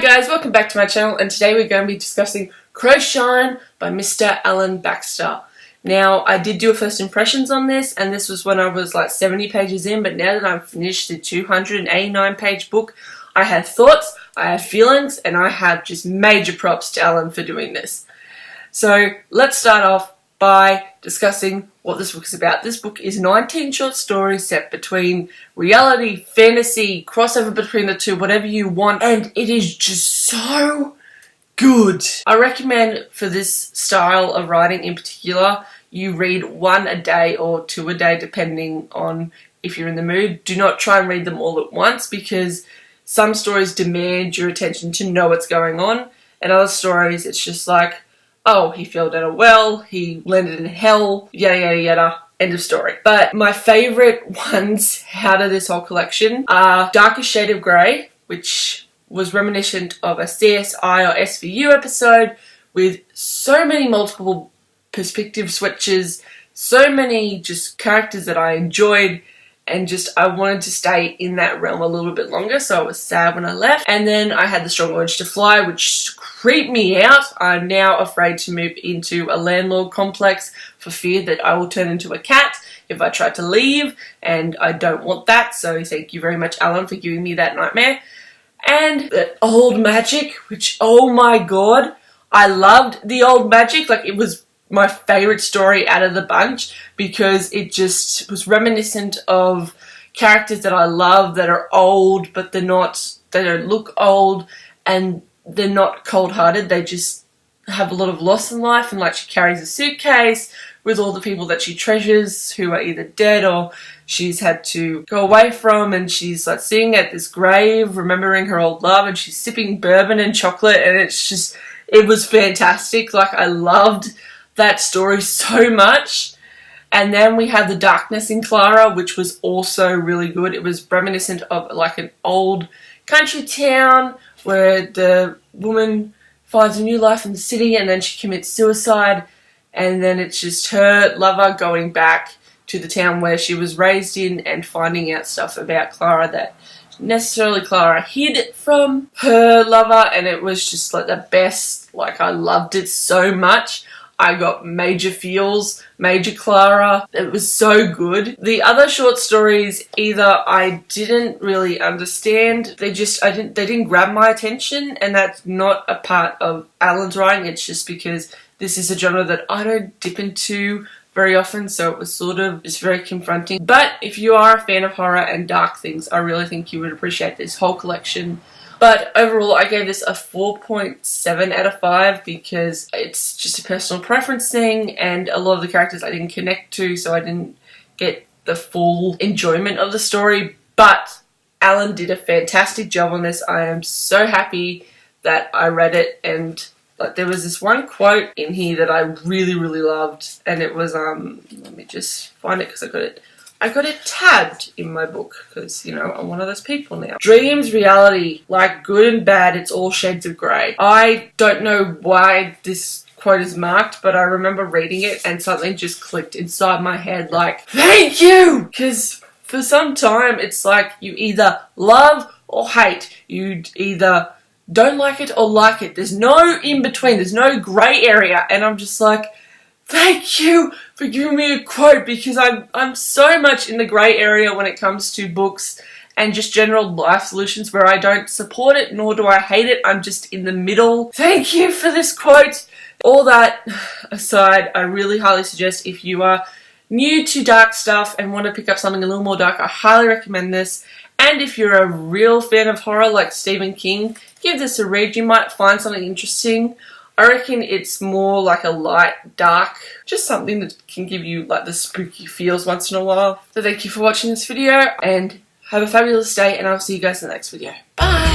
guys, welcome back to my channel, and today we're going to be discussing Crowshine by Mr. Alan Baxter. Now, I did do a first impressions on this, and this was when I was like 70 pages in, but now that I've finished the 289 page book, I have thoughts, I have feelings, and I have just major props to Alan for doing this. So, let's start off by discussing what this book is about. This book is 19 short stories set between reality, fantasy, crossover between the two, whatever you want, and it is just so good. I recommend for this style of writing in particular, you read one a day or two a day depending on if you're in the mood. Do not try and read them all at once because some stories demand your attention to know what's going on, and other stories it's just like, oh, he fell down a well, he landed in hell, yada yada yada, end of story. But my favourite ones out of this whole collection are Darkest Shade of Grey, which was reminiscent of a CSI or SVU episode with so many multiple perspective switches, so many just characters that I enjoyed, and just I wanted to stay in that realm a little bit longer, so I was sad when I left. And then I had The Strong Urge to Fly, which creeped me out. I'm now afraid to move into a landlord complex for fear that I will turn into a cat if I try to leave, and I don't want that, so thank you very much, Alan, for giving me that nightmare. And the Old Magic, which, oh my god, I loved the Old Magic. Like, it was my favourite story out of the bunch because it just was reminiscent of characters that I love that are old, but they don't look old, and they're not cold-hearted. They just have a lot of loss in life, and like she carries a suitcase with all the people that she treasures who are either dead or she's had to go away from, and she's like sitting at this grave remembering her old love, and she's sipping bourbon and chocolate, and it was fantastic. Like, I loved that story so much. And then we had The Darkness in Clara, which was also really good. It was reminiscent of like an old country town where the woman finds a new life in the city and then she commits suicide, and then it's just her lover going back to the town where she was raised in and finding out stuff about Clara that necessarily Clara hid from her lover, and it was just like the best. Like, I loved it so much. I got major feels, major Clara. It was so good. The other short stories, either I didn't really understand, they didn't grab my attention, and that's not a part of Alan's writing. It's just because this is a genre that I don't dip into very often, so it was sort of just very confronting. But if you are a fan of horror and dark things, I really think you would appreciate this whole collection. But overall, I gave this a 4.7 out of 5 because it's just a personal preference thing, and a lot of the characters I didn't connect to, so I didn't get the full enjoyment of the story. But Alan did a fantastic job on this. I am so happy that I read it, and like, there was this one quote in here that I really, really loved, and it was, let me just find it because I got it tabbed in my book because, you know, I'm one of those people now. Dreams, reality, like good and bad, it's all shades of grey. I don't know why this quote is marked, but I remember reading it and something just clicked inside my head like, thank you! Because for some time it's like you either love or hate. You either don't like it or like it. There's no in between. There's no grey area. And I'm just like, thank you for giving me a quote, because I'm so much in the grey area when it comes to books and just general life solutions where I don't support it nor do I hate it. I'm just in the middle. Thank you for this quote. All that aside, I really highly suggest, if you are new to dark stuff and want to pick up something a little more dark, I highly recommend this. And if you're a real fan of horror like Stephen King, give this a read. You might find something interesting. I reckon it's more like a light, dark, just something that can give you like the spooky feels once in a while. So thank you for watching this video, and have a fabulous day, and I'll see you guys in the next video. Bye!